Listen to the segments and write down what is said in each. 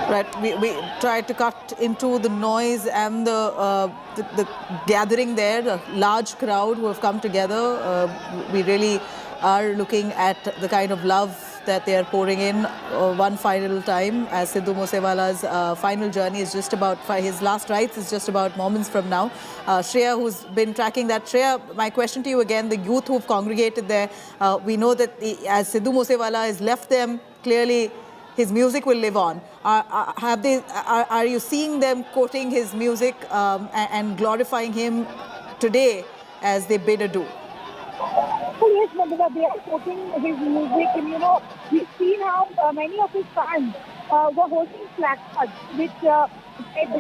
Right, we tried to cut into the noise and the gathering there, the large crowd who have come together. We really are looking at the kind of love that they are pouring in one final time, as Sidhu Moose Wala's final journey is just about, his last rites is just about moments from now. Shreya, who's been tracking that. Shreya, my question to you again, the youth who've congregated there, we know that as Sidhu Moose Wala has left them, clearly his music will live on. Are you seeing them quoting his music and glorifying him today as they bid adieu? Oh yes, Nabila, they are quoting his music, and we've seen how many of his fans were holding placards which said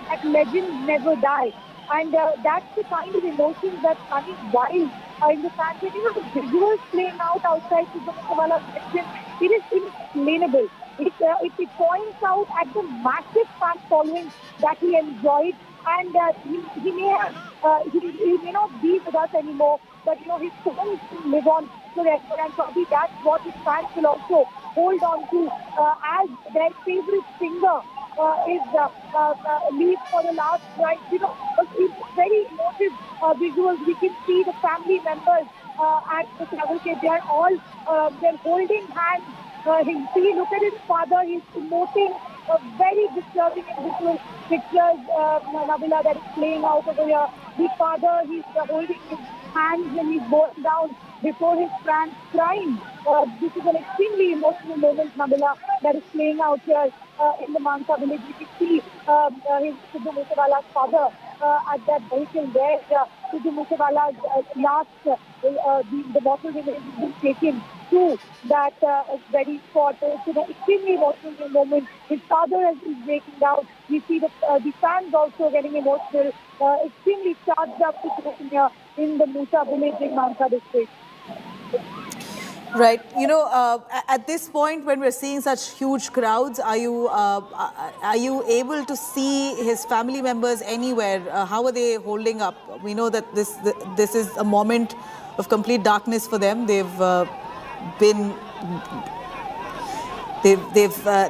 that legends never die. And that's the kind of emotions that's running wild in the fans. And the visuals playing out outside Sidhu Moose Wala's section, it is inexplainable. It points out at the massive fan following that he enjoyed, and he may not be with us anymore, but his songs will live on forever, and probably that's what his fans will also hold on to as their favorite singer leaves for the last ride. It's very emotive visuals. We can see the family members at the cavalcade. They are all they're holding hands. Look at his father. He's emoting. Very disturbing and visual pictures, Nabila, that is playing out over here. The father, he's holding his hands and he's bowing down before his fans, crying. This is an extremely emotional moment, Nabila, that is playing out here in the Mansa village. You can see his Sidhu Moose Wala's father at that vehicle there. Sidhu Moose Wala's last, the bottle remains been taken to that very spot. It's an extremely emotional moment. His father is breaking down. We see the fans also getting emotional. Extremely charged up situation here in the Musa village in Mansa district. Right. At this point, when we're seeing such huge crowds, are you able to see his family members anywhere? How are they holding up? We know that this is a moment of complete darkness for them. They've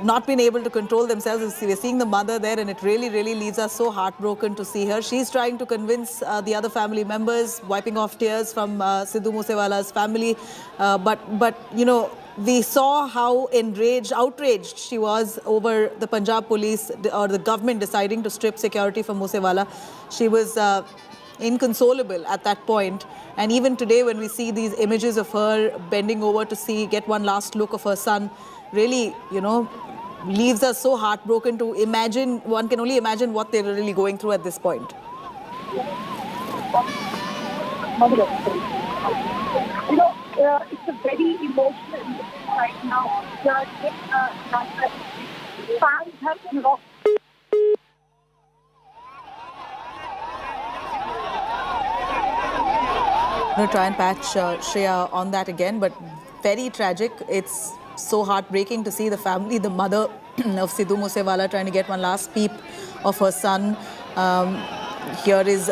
not been able to control themselves. We're seeing the mother there, and it really, really leaves us so heartbroken to see her. She's trying to convince the other family members, wiping off tears from Sidhu Moose Wala's family. But we saw how outraged she was over the Punjab police or the government deciding to strip security from Moose Wala. She was inconsolable at that point. And even today, when we see these images of her bending over to get one last look of her son, really, leaves us so heartbroken to imagine. One can only imagine what they're really going through at this point. It's a very emotional moment right now. Fans have lost. I'm going to try and patch Shreya on that again, but very tragic. It's so heartbreaking to see the family, the mother of Sidhu Moose Wala trying to get one last peep of her son. Here is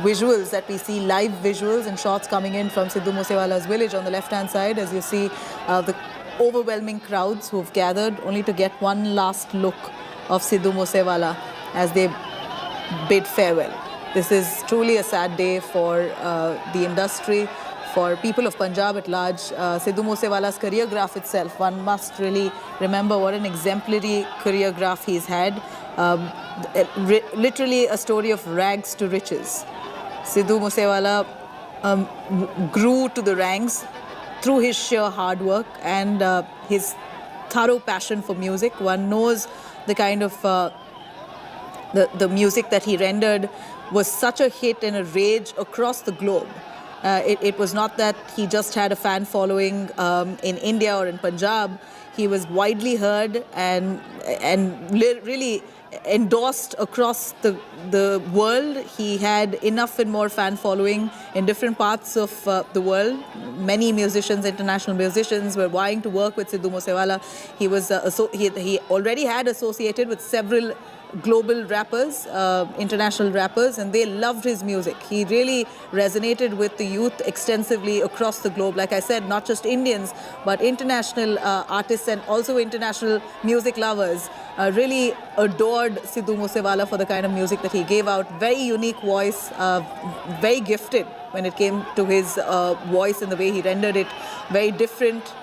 visuals that we see, live visuals and shots coming in from Sidhu Moose Wala's village on the left-hand side, as you see the overwhelming crowds who've gathered only to get one last look of Sidhu Moose Wala as they bid farewell. This is truly a sad day for the industry, for people of Punjab at large. Sidhu Moose Wala's career graph itself, one must really remember what an exemplary career graph he's had. Literally a story of rags to riches. Sidhu Moose Wala grew to the ranks through his sheer hard work and his thorough passion for music. One knows the kind of the music that he rendered was such a hit and a rage across the globe. It was not that he just had a fan following in India or in Punjab. He was widely heard and really endorsed across the world. He had enough and more fan following in different parts of the world. Many musicians, international musicians, were vying to work with Sidhu Moose Wala. He was he already had associated with several global rappers, international rappers, and they loved his music. He really resonated with the youth extensively across the globe. Like I said, not just Indians, but international artists and also international music lovers really adored Sidhu Moose Wala for the kind of music that he gave out. Very unique voice, very gifted when it came to his voice and the way he rendered it. Very different,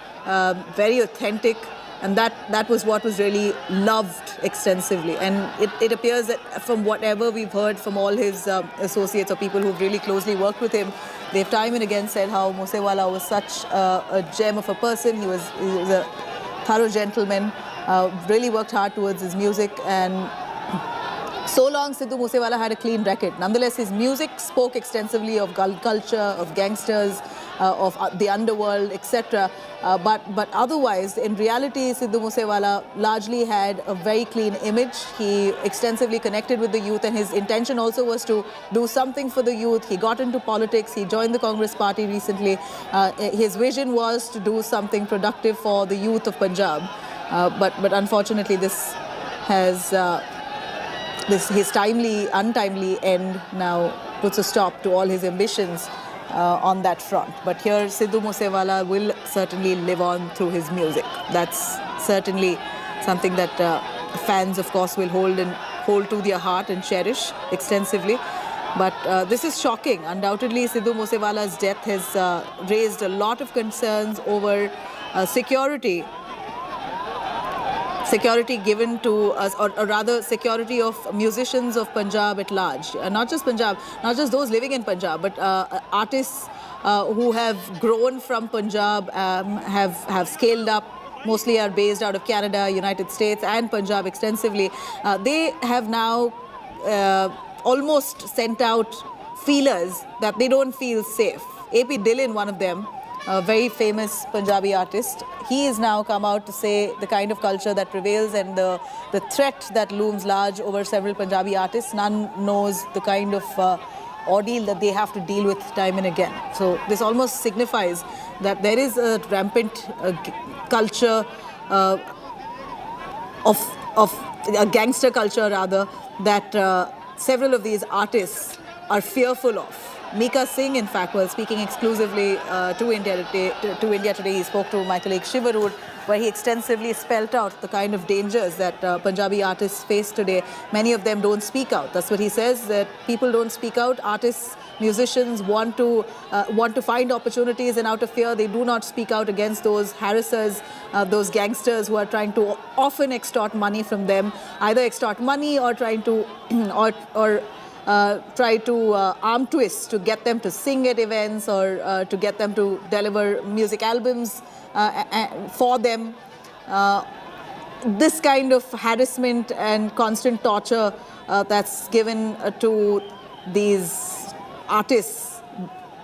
very authentic. And that was what was really loved extensively. And it appears that from whatever we've heard from all his associates or people who've really closely worked with him, they've time and again said how Moose Wala was such a gem of a person. He was a thorough gentleman, really worked hard towards his music. And so long, Sidhu Moose Wala had a clean record. Nonetheless, his music spoke extensively of culture, of gangsters, of the underworld, etc. But otherwise, in reality, Sidhu Moose Wala largely had a very clean image. He extensively connected with the youth, and his intention also was to do something for the youth. He got into politics. He joined the Congress party recently. His vision was to do something productive for the youth of Punjab. But unfortunately, this has his untimely end now puts a stop to all his ambitions on that front. But here, Sidhu Moose Wala will certainly live on through his music. That's certainly something that fans, of course, will hold to their heart and cherish extensively. But this is shocking. Undoubtedly, Sidhu Moose Wala's death has raised a lot of concerns over security given to us, or rather security of musicians of Punjab at large. Not just Punjab, not just those living in Punjab, but artists who have grown from Punjab, have scaled up, mostly are based out of Canada, United States and Punjab extensively. They have now almost sent out feelers that they don't feel safe. A.P. Dillon, one of them, a very famous Punjabi artist, he has now come out to say the kind of culture that prevails and the threat that looms large over several Punjabi artists. None knows the kind of ordeal that they have to deal with time and again. So this almost signifies that there is a rampant culture of a gangster culture rather, that several of these artists are fearful of. Mika Singh, in fact, was speaking exclusively to India today. He spoke to my colleague Shivarur, where he extensively spelt out the kind of dangers that Punjabi artists face today. Many of them don't speak out. That's what he says, that people don't speak out. Artists, musicians want to find opportunities, and out of fear, they do not speak out against those harassers, those gangsters who are trying to often extort money from them, either extort money or trying to try to arm twist to get them to sing at events or to get them to deliver music albums for them. This kind of harassment and constant torture that's given to these artists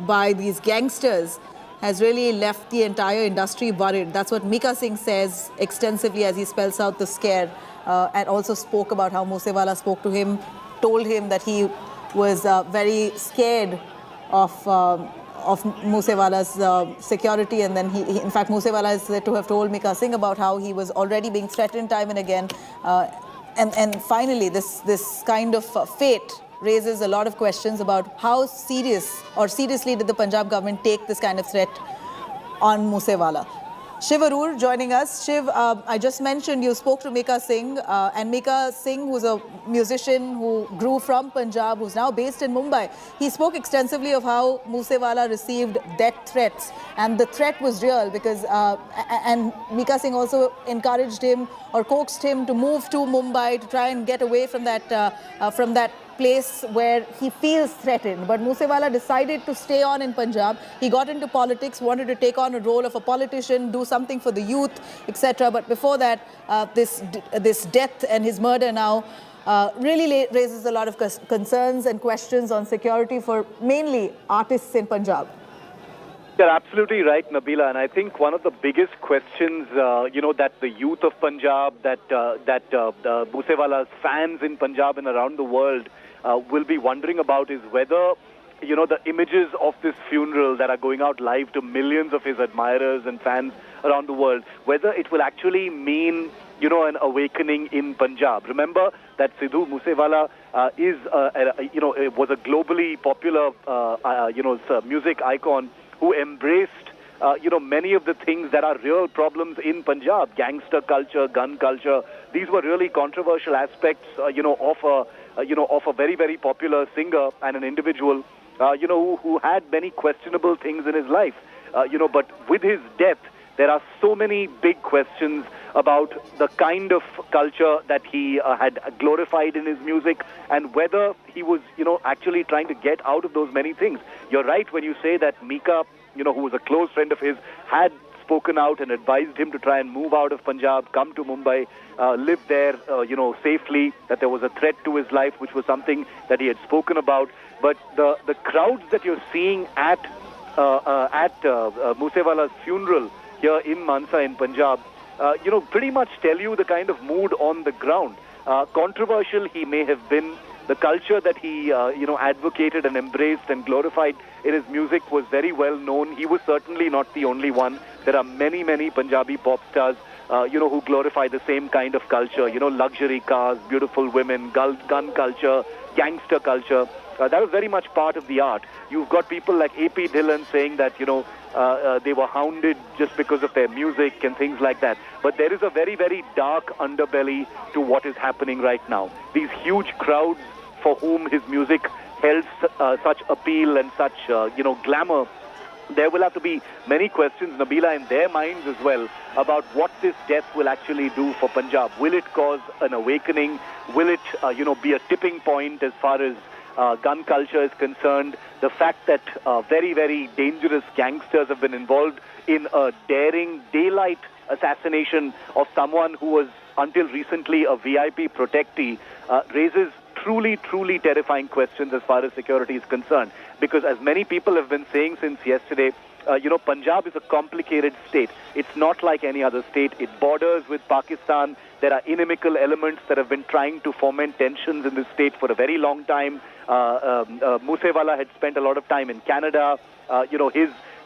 by these gangsters has really left the entire industry worried. That's what Mika Singh says extensively as he spells out the scare, and also spoke about how Moose Wala spoke to him, told him that he was very scared of Moose Wala's security, and then he in fact, Moose Wala is said to have told Mika Singh about how he was already being threatened time and again. And finally, this kind of fate raises a lot of questions about how seriously did the Punjab government take this kind of threat on Moose Wala. Shivarur joining us. Shiv, I just mentioned you spoke to Mika Singh, and Mika Singh, who's a musician who grew from Punjab, who's now based in Mumbai. He spoke extensively of how Moose Wala received death threats, and the threat was real because, and Mika Singh also encouraged him or coaxed him to move to Mumbai to try and get away from that place where he feels threatened. But Moose Wala decided to stay on in Punjab. He got into politics, wanted to take on a role of a politician, do something for the youth, etc. But before that, this death and his murder now really raises a lot of concerns and questions on security for mainly artists in Punjab. You're absolutely right, Nabila, and I think one of the biggest questions, that the youth of Punjab, that Moose Wala's fans in Punjab and around the world will be wondering about is whether, the images of this funeral that are going out live to millions of his admirers and fans around the world, whether it will actually mean, you know, an awakening in Punjab. Remember that Sidhu Moose Wala was a globally popular, music icon who embraced, many of the things that are real problems in Punjab: gangster culture, gun culture. These were really controversial aspects, of a very, very popular singer and an individual, who had many questionable things in his life. But with his death, there are so many big questions about the kind of culture that he had glorified in his music, and whether he was, actually trying to get out of those many things. You're right when you say that Mika, who was a close friend of his, had spoken out and advised him to try and move out of Punjab, come to Mumbai, live there, safely, that there was a threat to his life, which was something that he had spoken about. But the crowds that you're seeing at Moose Wala's funeral here in Mansa in Punjab, pretty much tell you the kind of mood on the ground. Controversial he may have been, the culture that he, advocated and embraced and glorified in his music was very well known. He was certainly not the only one. There are many, many Punjabi pop stars, who glorify the same kind of culture, luxury cars, beautiful women, gun culture, gangster culture. That was very much part of the art. You've got people like A.P. Dhillon saying that, they were hounded just because of their music and things like that. But there is a very, very dark underbelly to what is happening right now. These huge crowds for whom his music held such appeal and such, glamour. There will have to be many questions, Nabila, in their minds as well, about what this death will actually do for Punjab. Will it cause an awakening? Will it, be a tipping point as far as gun culture is concerned? The fact that very, very dangerous gangsters have been involved in a daring daylight assassination of someone who was until recently a VIP protectee raises truly, truly terrifying questions as far as security is concerned. Because as many people have been saying since yesterday, Punjab is a complicated state. It's not like any other state. It borders with Pakistan. There are inimical elements that have been trying to foment tensions in this state for a very long time. Moose Wala had spent a lot of time in Canada.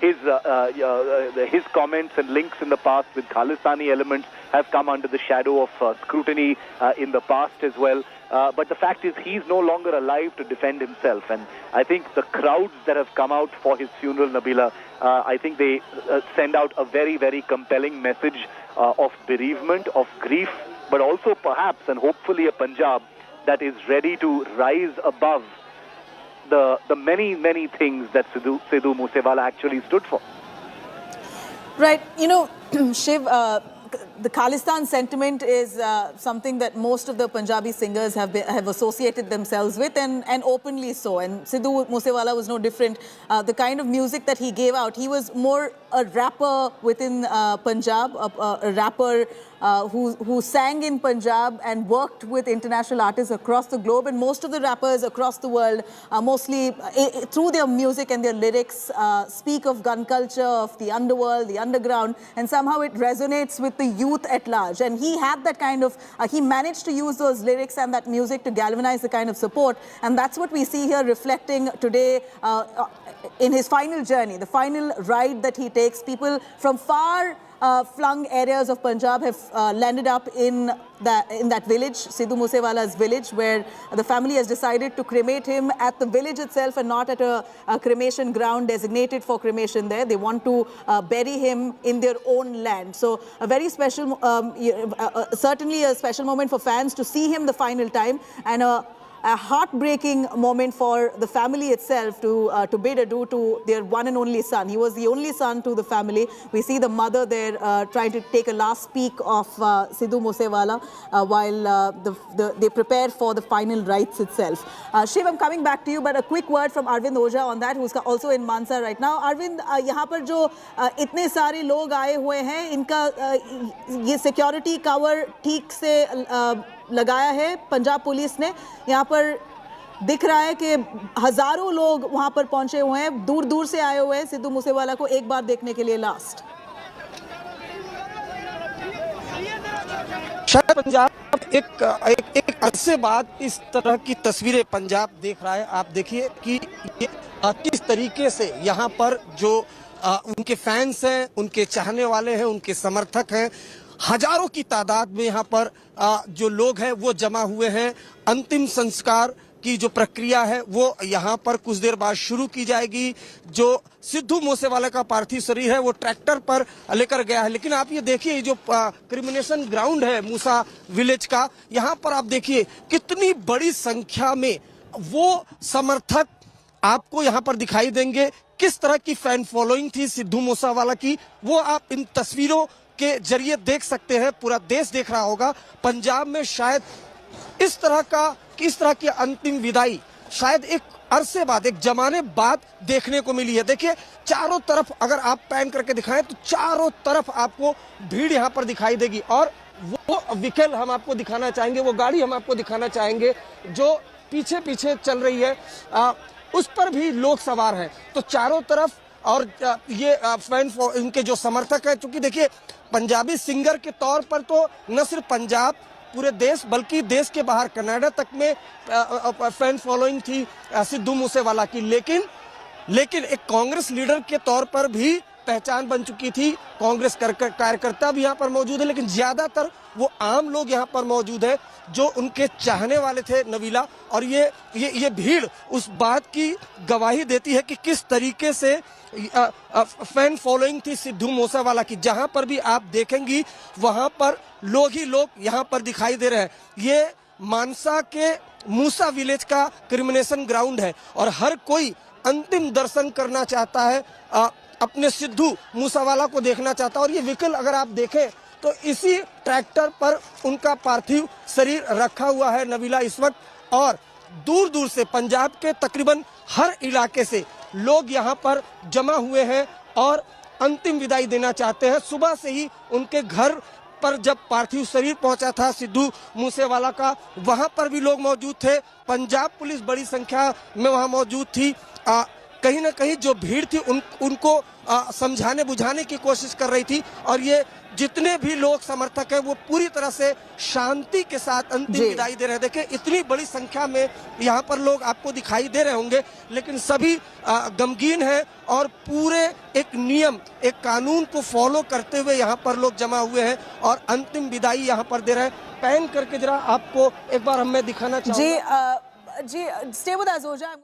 His comments and links in the past with Khalistani elements have come under the shadow of scrutiny in the past as well. But the fact is, he's no longer alive to defend himself. And I think the crowds that have come out for his funeral, Nabila, I think they send out a very, very compelling message of bereavement, of grief, but also perhaps and hopefully a Punjab that is ready to rise above the many, many things that Sidhu Moose Wala actually stood for. Right. Shiv, the Khalistan sentiment is something that most of the Punjabi singers have associated themselves with, and openly so. And Sidhu Moose Wala was no different. The kind of music that he gave out, he was more a rapper within Punjab, a rapper who sang in Punjab and worked with international artists across the globe. And most of the rappers across the world, mostly through their music and their lyrics, speak of gun culture, of the underworld, the underground, and somehow it resonates with the youth at large. And he had that kind of, he managed to use those lyrics and that music to galvanize the kind of support. And that's what we see here reflecting today in his final journey, the final ride that he takes. People from far flung areas of Punjab have landed up in that village, Sidhu Moose Wala's village, where the family has decided to cremate him at the village itself and not at a cremation ground designated for cremation there. They want to bury him in their own land. So a very special, certainly a special moment for fans to see him the final time, and a heartbreaking moment for the family itself to bid adieu to their one and only son. He was the only son to the family. We see the mother there trying to take a last peek of Sidhu Moose Wala while they prepare for the final rites itself. Shiv, I'm coming back to you, but a quick word from Arvind Oja on that, who's also in Mansa right now. Arvind, यहाँ पर जो इतने सारे लोग आए हुए हैं, इनका ये सिक्योरिटी कवर ठीक से लगाया है पंजाब पुलिस ने. यहाँ पर दिख रहा है कि हजारों लोग वहाँ पर पहुंचे हुए हैं, दूर दूर से आए हुए हैं सिद्धू मूसेवाला को एक बार देखने के लिए लास्ट. शायद पंजाब एक अरसे बाद इस तरह की तस्वीरें पंजाब देख रहा है. आप देखिए कि ये किस तरीके से यहाँ पर जो उनके फैंस हैं, उनके चाहने वाले हैं, उनके समर्थक हैं। हजारों की तादाद में यहाँ पर जो लोग हैं वो जमा हुए हैं। अंतिम संस्कार की जो प्रक्रिया है वो यहाँ पर कुछ देर बाद शुरू की जाएगी। जो सिद्धू मूसेवाला का पार्थिव शरीर है वो ट्रैक्टर पर लेकर गया है, लेकिन आप ये देखिए जो क्रिमिनेशन ग्राउंड है मूसा विलेज का, यहाँ पर आप देखिए कितनी बड़ी संख्या में वो समर्थक आपको यहाँ पर दिखाई देंगे। किस तरह की फैन फॉलोइंग थी सिद्धू मूसेवाला की, वो आप इन तस्वीरों के जरिए देख सकते हैं। पूरा देश देख रहा होगा। पंजाब में शायद इस तरह की अंतिम विदाई शायद एक अरसे बाद, एक जमाने बाद देखने को मिली है। देखिए चारों तरफ अगर आप पैन करके दिखाएं तो चारों तरफ आपको भीड़ यहाँ पर दिखाई देगी, और वो व्हीकल हम आपको दिखाना चाहेंगे, वो गाड़ी हम आपको दिखाना चाहेंगे जो पीछे पीछे चल रही है, उस पर भी लोग सवार हैं। तो चारों तरफ, और ये फैन इनके जो समर्थक है, क्योंकि देखिए पंजाबी सिंगर के तौर पर तो न सिर्फ पंजाब, पूरे देश बल्कि देश के बाहर कनाडा तक में फैन फॉलोइंग थी सिद्धू मूसेवाला की, लेकिन एक कांग्रेस लीडर के तौर पर भी पहचान बन चुकी थी। कांग्रेस कार्यकर्ता भी यहाँ पर मौजूद है, लेकिन ज्यादातर वो आम लोग यहाँ पर मौजूद है जो उनके चाहने वाले थे नबीला। और ये भीड़ उस बात की गवाही देती है कि किस तरीके से फैन फॉलोइंग थी सिद्धू मूसेवाला की। जहां पर भी आप देखेंगी वहां पर लोग ही लोग यहाँ पर दिखाई दे रहे हैं। ये मानसा के मूसा विलेज का क्रिमिनेशन ग्राउंड है और हर कोई अंतिम दर्शन करना चाहता है, अपने सिद्धू मूसेवाला को देखना चाहता है। और ये व्हीकल अगर आप देखें तो इसी ट्रैक्टर पर उनका पार्थिव शरीर रखा हुआ है नबीला इस वक्त, और दूर दूर से पंजाब के तकरीबन हर इलाके से लोग यहाँ पर जमा हुए हैं और अंतिम विदाई देना चाहते हैं। सुबह से ही उनके घर पर जब पार्थिव शरीर पहुंचा था सिद्धू मूसेवाला का, वहां पर भी लोग मौजूद थे। पंजाब पुलिस बड़ी संख्या में वहां मौजूद थी। कहीं ना कहीं जो भीड़ थी उनको समझाने बुझाने की कोशिश कर रही थी, और ये जितने भी लोग समर्थक हैं वो पूरी तरह से शांति के साथ अंतिम विदाई दे रहे हैं। देखिए इतनी बड़ी संख्या में यहाँ पर लोग आपको दिखाई दे रहे होंगे, लेकिन सभी गमगीन हैं और पूरे एक नियम, एक कानून को फॉलो करते हुए यहाँ पर लोग जमा हुए हैं और अंतिम विदाई यहाँ पर दे रहे हैं। पैन करके जरा आपको एक बार मैं दिखाना चाहूँगा। जी, stay with us, Oja.